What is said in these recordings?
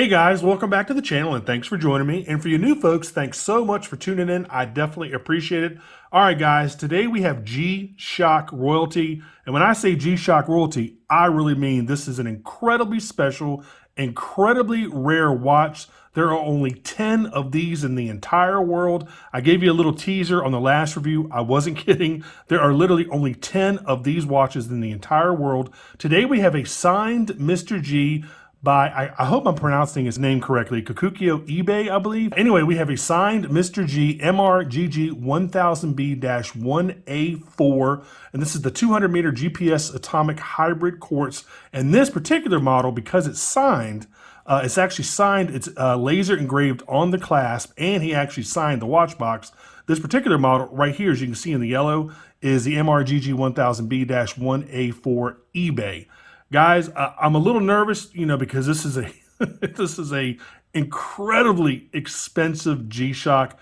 Hey guys, welcome back to the channel and thanks for joining me. And for you new folks, thanks so much for tuning in. I definitely appreciate it. All right guys, today we have G-Shock royalty. And when I say G-Shock royalty, I really mean this is an incredibly special, incredibly rare watch. There are only 10 of these in the entire world. I gave you a little teaser on the last review. I wasn't kidding. There are literally only 10 of these watches in the entire world. Today we have a signed Mr. G by, I hope I'm pronouncing his name correctly, Kikuo Ibe, I believe. Anyway, we have a signed Mr. G MRGG1000B-1A4, and this is the 200-meter GPS atomic hybrid quartz. And this particular model, because it's signed, it's actually signed, it's laser engraved on the clasp, and he actually signed the watch box. This particular model right here, as you can see in the yellow, is the MRGG1000B-1A4 eBay. Guys, I'm a little nervous, because this is a this is a incredibly expensive G-Shock.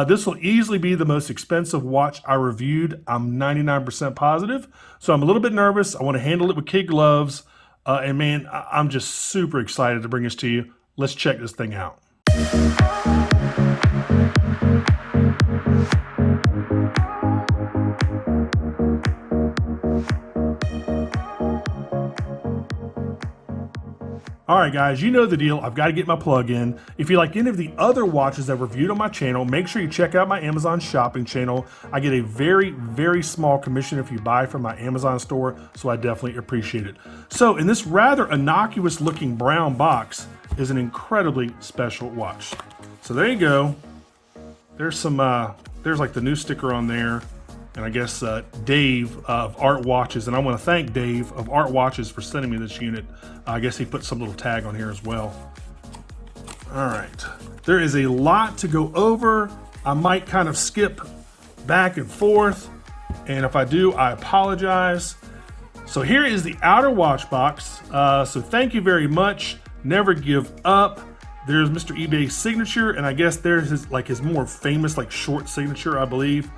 This will easily be the most expensive watch I reviewed. I'm 99% positive, so I'm a little bit nervous. I want to handle it with kid gloves, and man, I'm just super excited to bring this to you. Let's check this thing out. All right, guys, you know the deal. I've got to get my plug in. If you like any of the other watches I've reviewed on my channel, make sure you check out my Amazon shopping channel. I get a very, very small commission if you buy from my Amazon store, so I definitely appreciate it. So in this rather innocuous looking brown box is an incredibly special watch. So there you go. There's some, there's like the new sticker on there. And I guess Dave of Art Watches, and I want to thank Dave of Art Watches for sending me this unit. I guess he put some little tag on here as well. All right, there is a lot to go over. I might kind of skip back and forth, and if I do, I apologize. So here is the outer watch box. So thank you very much. Never give up. There's Mr. Ibe's signature, and I guess there's his more famous short signature, I believe.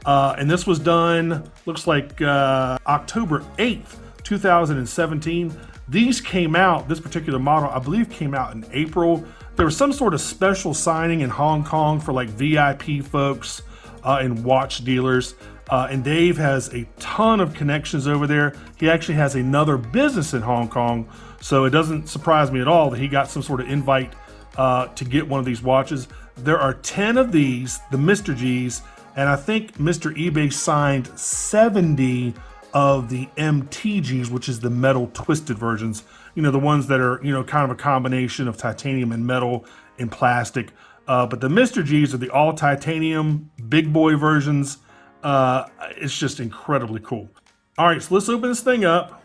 And this was done, looks like October 8th, 2017. These came out, this particular model, I believe came out in April. There was some sort of special signing in Hong Kong for VIP folks and watch dealers. And Dave has a ton of connections over there. He actually has another business in Hong Kong. So it doesn't surprise me at all that he got some sort of invite to get one of these watches. There are 10 of these, the Mr. Gs, and I think Mr. Ibe signed 70 of the MTGs, which is the metal twisted versions. The ones that are, kind of a combination of titanium and metal and plastic. But the Mr. Gs are the all titanium big boy versions. It's just incredibly cool. All right, so let's open this thing up.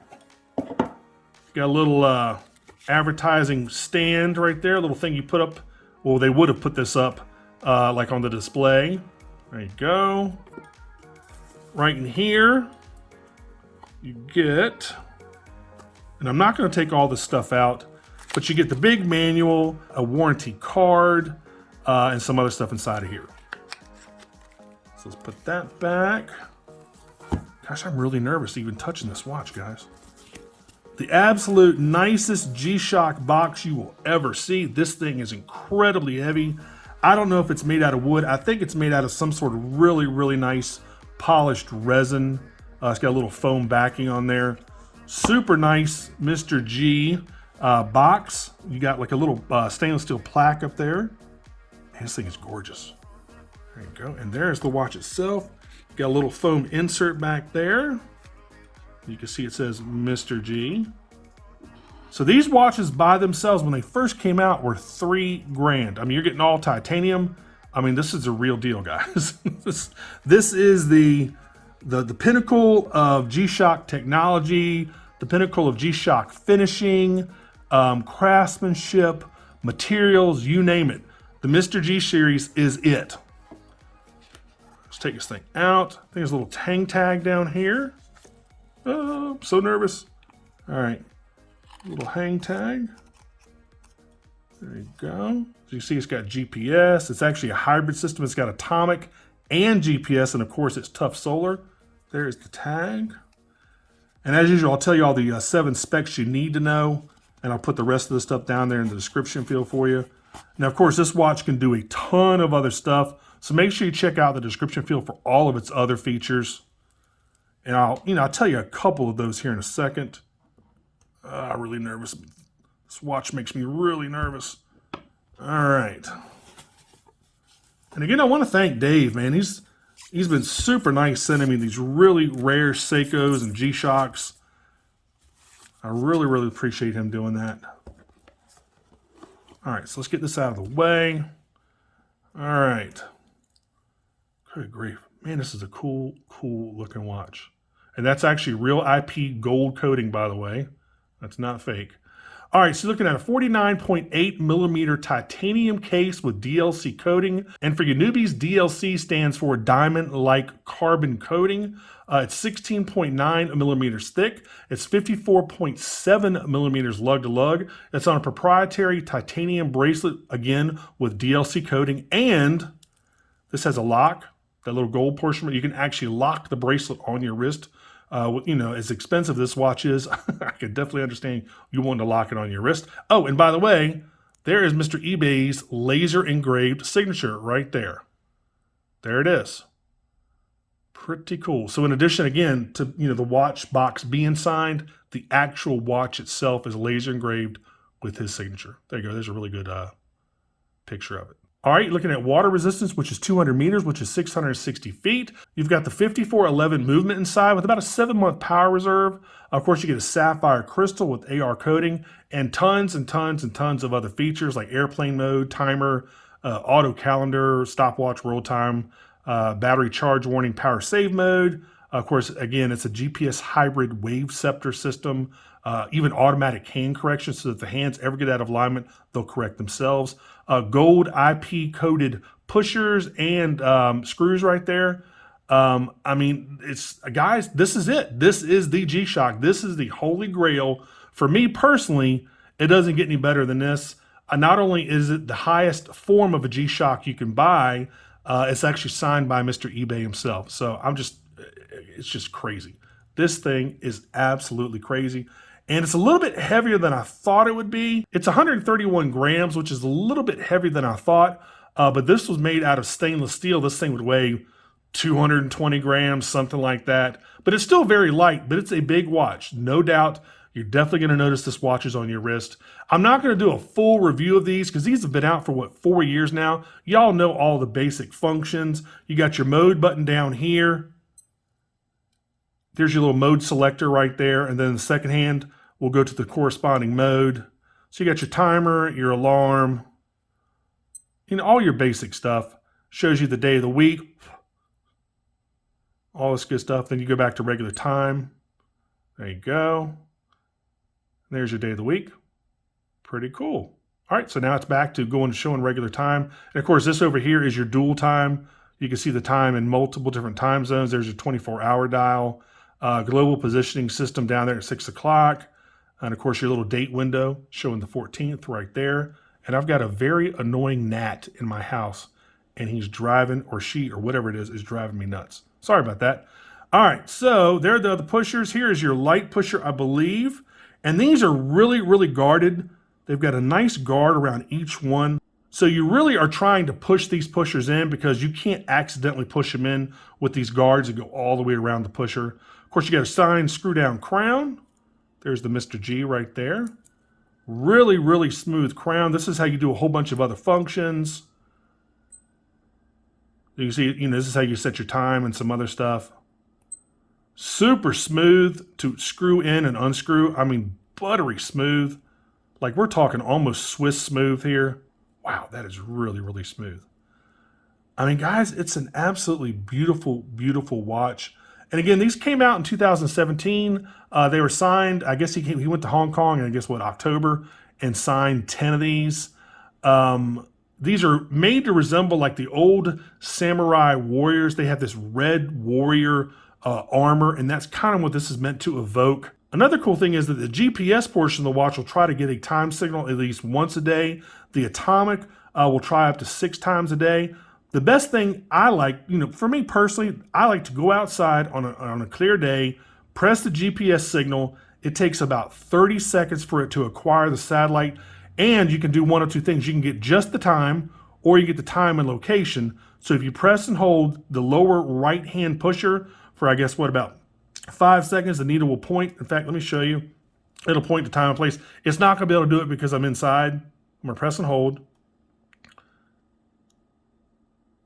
Got a little advertising stand right there, a little thing you put up. Well, they would have put this up like on the display. There you go. Right in here, you get, and I'm not going to take all this stuff out, but you get the big manual, a warranty card, and some other stuff inside of here. So let's put that back. Gosh, I'm really nervous even touching this watch, guys. The absolute nicest G-Shock box you will ever see. This thing is incredibly heavy. I don't know if it's made out of wood. I think it's made out of some sort of really, really nice polished resin. It's got a little foam backing on there. Super nice Mr. G box. You got like a little stainless steel plaque up there. Man, this thing is gorgeous. There you go. And there's the watch itself. Got a little foam insert back there. You can see it says Mr. G. So these watches by themselves, when they first came out, were $3 grand. I mean, you're getting all titanium. I mean, this is a real deal, guys. this is the pinnacle of G-Shock technology, the pinnacle of G-Shock finishing, craftsmanship, materials, you name it. The Mr. G series is it. Let's take this thing out. I think there's a little hang tag down here. Oh, I'm so nervous. All right. Little hang tag. There you go. So you see it's got GPS. It's actually a hybrid system. It's got atomic and GPS, and of course it's tough solar. There's the tag. And as usual, I'll tell you all the 7 specs you need to know. and I'll put the rest of the stuff down there in the description field for you. Now, of course, this watch can do a ton of other stuff, so make sure you check out the description field for all of its other features. And I'll tell you a couple of those here in a second. I'm really nervous. This watch makes me really nervous. All right. And again, I want to thank Dave, man. He's been super nice sending me these really rare Seikos and G-Shocks. I really, really appreciate him doing that. All right, so let's get this out of the way. All right. Good grief. Man, this is a cool, cool looking watch. And that's actually real IP gold coating, by the way. That's not fake. All right, so looking at a 49.8 millimeter titanium case with DLC coating. And for you newbies, DLC stands for diamond-like carbon coating. It's 16.9 millimeters thick. It's 54.7 millimeters lug to lug. It's on a proprietary titanium bracelet, again, with DLC coating. And this has a lock, that little gold portion, you can actually lock the bracelet on your wrist. As expensive this watch is, I can definitely understand you wanting to lock it on your wrist. Oh, and by the way, there is Mr. Ibe's laser engraved signature right there. There it is. Pretty cool. So in addition, again, to the watch box being signed, the actual watch itself is laser engraved with his signature. There you go. There's a really good picture of it. All right, looking at water resistance, which is 200 meters, which is 660 feet. You've got the 5411 movement inside with about a 7-month power reserve. Of course, you get a sapphire crystal with AR coating and tons and tons and tons of other features like airplane mode, timer, auto calendar, stopwatch, world time, battery charge warning, power save mode. Of course, again, it's a GPS hybrid wave Ceptor system, even automatic hand correction so that if the hands ever get out of alignment, they'll correct themselves. Gold IP coated pushers and screws right there. Guys, this is it. This is the G-Shock. This is the Holy Grail. For me personally, it doesn't get any better than this. Not only is it the highest form of a G-Shock you can buy, it's actually signed by Mr. Ibe himself. So it's just crazy. This thing is absolutely crazy. And it's a little bit heavier than I thought it would be. It's 131 grams, which is a little bit heavier than I thought. But this was made out of stainless steel. This thing would weigh 220 grams, something like that. But it's still very light, but it's a big watch. No doubt, you're definitely going to notice this watch is on your wrist. I'm not going to do a full review of these because these have been out for, 4 years now. Y'all know all the basic functions. You got your mode button down here. There's your little mode selector right there. And then the second hand, we'll go to the corresponding mode. So you got your timer, your alarm, all your basic stuff. Shows you the day of the week. All this good stuff. Then you go back to regular time. There you go. There's your day of the week. Pretty cool. All right, so now it's back to going to showing regular time. And of course, this over here is your dual time. You can see the time in multiple different time zones. There's your 24-hour dial. Global positioning system down there at 6 o'clock. And of course, your little date window showing the 14th right there. And I've got a very annoying gnat in my house, and he's driving, or she, or whatever it is driving me nuts. Sorry about that. All right, so there are the other pushers. Here is your light pusher, I believe. And these are really, really guarded. They've got a nice guard around each one. So you really are trying to push these pushers in because you can't accidentally push them in with these guards that go all the way around the pusher. Of course, you got a signed screw down crown. There's the Mr. G right there. Really, really smooth crown. This is how you do a whole bunch of other functions. You can see, this is how you set your time and some other stuff. Super smooth to screw in and unscrew. I mean, buttery smooth. Like we're talking almost Swiss smooth here. Wow, that is really, really smooth. I mean, guys, it's an absolutely beautiful, beautiful watch. And again, these came out in 2017. They were signed, I guess he went to Hong Kong in, October, and signed 10 of these. These are made to resemble like the old samurai warriors. They have this red warrior armor, and that's kind of what this is meant to evoke. Another cool thing is that the GPS portion of the watch will try to get a time signal at least once a day. The atomic will try up to 6 times a day. The best thing I like, for me personally, I like to go outside on a clear day, press the GPS signal, It takes about 30 seconds for it to acquire the satellite, and you can do one of two things. You can get just the time, or you get the time and location. So if you press and hold the lower right-hand pusher for, I guess, what, about 5 seconds, the needle will point. In fact, let me show you. It'll point to time and place. It's not going to be able to do it because I'm inside. I'm going to press and hold.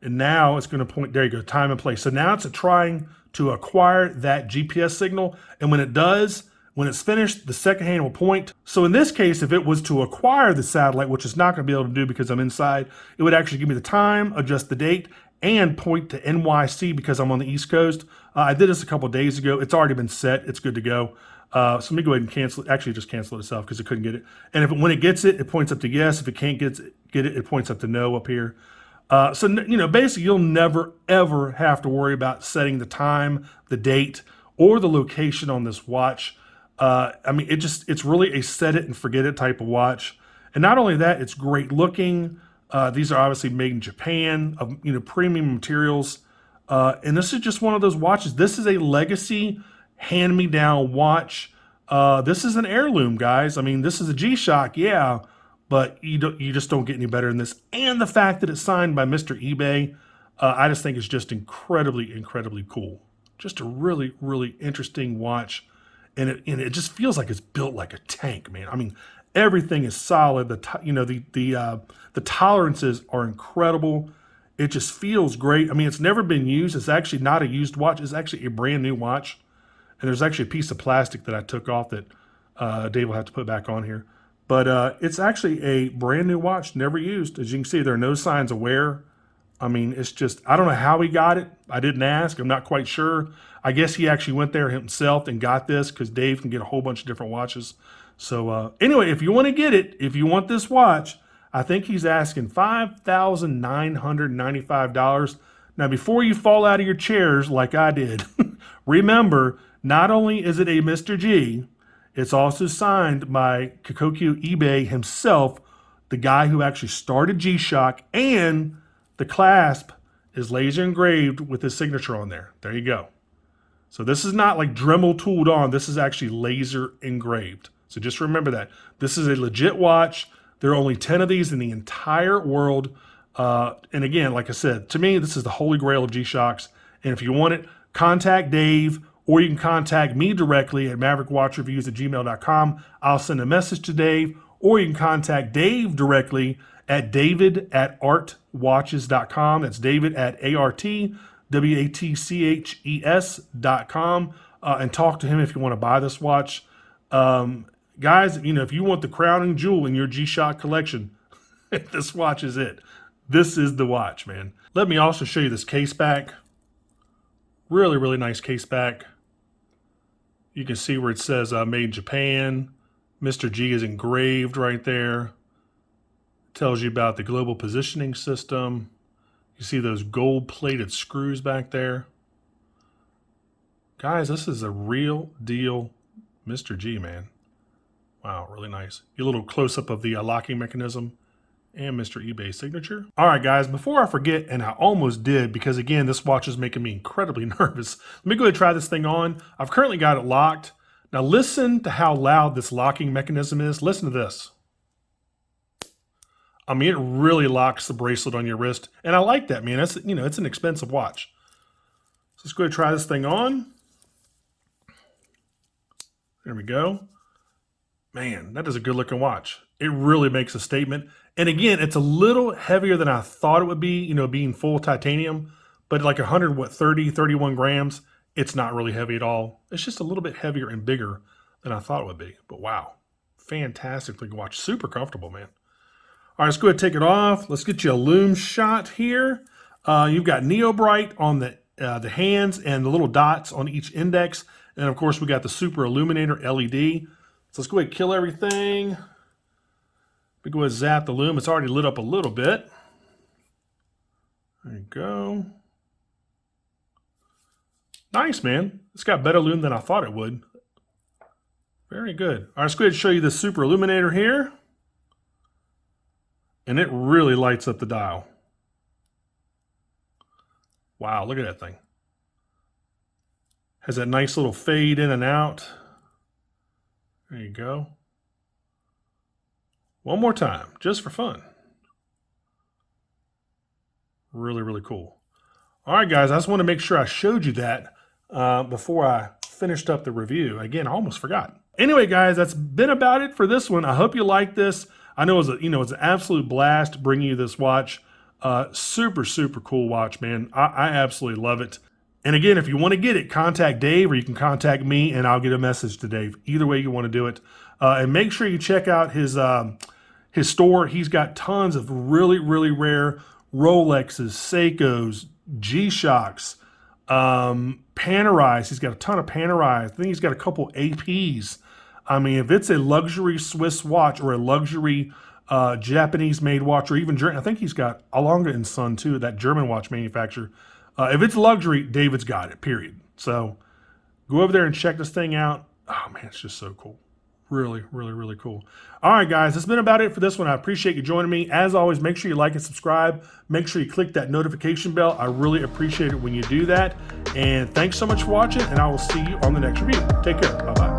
And now it's going to point, there you go, time and place. So now it's trying to acquire that GPS signal. And when it does, when it's finished, the second hand will point. So in this case, if it was to acquire the satellite, which it's not going to be able to do because I'm inside, it would actually give me the time, adjust the date, and point to NYC because I'm on the East Coast. I did this a couple days ago. It's already been set. It's good to go. So let me go ahead and cancel it. Actually, just cancel it itself because it couldn't get it. And when it gets it, it points up to yes. If it can't get it, it points up to no up here. So, you know, basically you'll never, ever have to worry about setting the time, the date, or the location on this watch. I mean, it's really a set it and forget it type of watch. And not only that, it's great looking. These are obviously made in Japan, of, you know, premium materials. And this is just one of those watches. This is a legacy hand-me-down watch. This is an heirloom, guys. I mean, this is a G-Shock, yeah, but you just don't get any better than this. And the fact that it's signed by Mr. Ibe, I just think is just incredibly, incredibly cool. Just a really, really interesting watch. And it just feels like it's built like a tank, man. I mean, everything is solid. The tolerances are incredible. It just feels great. I mean, it's never been used. It's actually not a used watch. It's actually a brand new watch. And there's actually a piece of plastic that I took off that Dave will have to put back on here. But it's actually a brand new watch, never used. As you can see, there are no signs of wear. I mean, it's just, I don't know how he got it. I didn't ask. I'm not quite sure. I guess he actually went there himself and got this because Dave can get a whole bunch of different watches. So anyway, if you want to get it, if you want this watch, I think he's asking $5,995. Now, before you fall out of your chairs like I did, remember, not only is it a Mr. G, it's also signed by Kikuo Ibe himself, the guy who actually started G-Shock, and the clasp is laser engraved with his signature on there. There you go. So this is not like Dremel tooled on. This is actually laser engraved. So just remember that. This is a legit watch. There are only 10 of these in the entire world. And again, like I said, to me, this is the holy grail of G-Shocks. And if you want it, contact Dave, or you can contact me directly at maverikwatchreviews@gmail.com. I'll send a message to Dave, or you can contact Dave directly at david@artwatches.com. That's David at ARTWATCHES.com, and talk to him if you want to buy this watch. Guys, you know, if you want the crowning jewel in your G-Shock collection, this watch is it. This is the watch, man. Let me also show you this case back. Really, really nice case back. You can see where it says made in Japan. Mr. G is engraved right there. Tells you about the global positioning system. You see those gold-plated screws back there. Guys, this is a real deal Mr. G, man. Wow, really nice. Get a little close-up of the locking mechanism and Mr. Ibe's signature. All right, guys, before I forget, and I almost did, because again, this watch is making me incredibly nervous. Let me go ahead and try this thing on. I've currently got it locked. Now listen to how loud this locking mechanism is. Listen to this. I mean, it really locks the bracelet on your wrist. And I like that, man. That's, you know, it's an expensive watch. So let's go ahead and try this thing on. There we go. Man, that is a good looking watch. It really makes a statement. And again, it's a little heavier than I thought it would be, you know, being full titanium, but like 31 grams. It's not really heavy at all. It's just a little bit heavier and bigger than I thought it would be. But wow, fantastic looking watch. Super comfortable, man. All right, let's go ahead and take it off. Let's get you a lume shot here. You've got Neo Bright on the hands and the little dots on each index. And of course, we got the Super Illuminator LED. So let's go ahead and kill everything. We go ahead and zap the lume. It's already lit up a little bit. There you go. Nice, man. It's got better lume than I thought it would. Very good. All right, let's go ahead and show you the Super Illuminator here. And it really lights up the dial. Wow, look at that thing. Has that nice little fade in and out. There you go. One more time, just for fun. Really, really cool. All right, guys, I just want to make sure I showed you that before I finished up the review. Again, I almost forgot. Anyway, guys, that's been about it for this one. I hope you liked this. I know it's an absolute blast bringing you this watch. Super, super cool watch, man. I absolutely love it. And again, if you want to get it, contact Dave, or you can contact me and I'll get a message to Dave. Either way you want to do it. And make sure you check out his store. He's got tons of really, really rare Rolexes, Seikos, G-Shocks, Panerais. He's got a ton of Panerais. I think he's got a couple APs. I mean, if it's a luxury Swiss watch or a luxury Japanese-made watch, or even I think he's got Alonga & Son too, that German watch manufacturer. If it's luxury, David's got it, period. So go over there and check this thing out. Oh, man, it's just so cool. Really, really, really cool. All right, guys, that's been about it for this one. I appreciate you joining me. As always, make sure you like and subscribe. Make sure you click that notification bell. I really appreciate it when you do that. And thanks so much for watching, and I will see you on the next review. Take care. Bye-bye.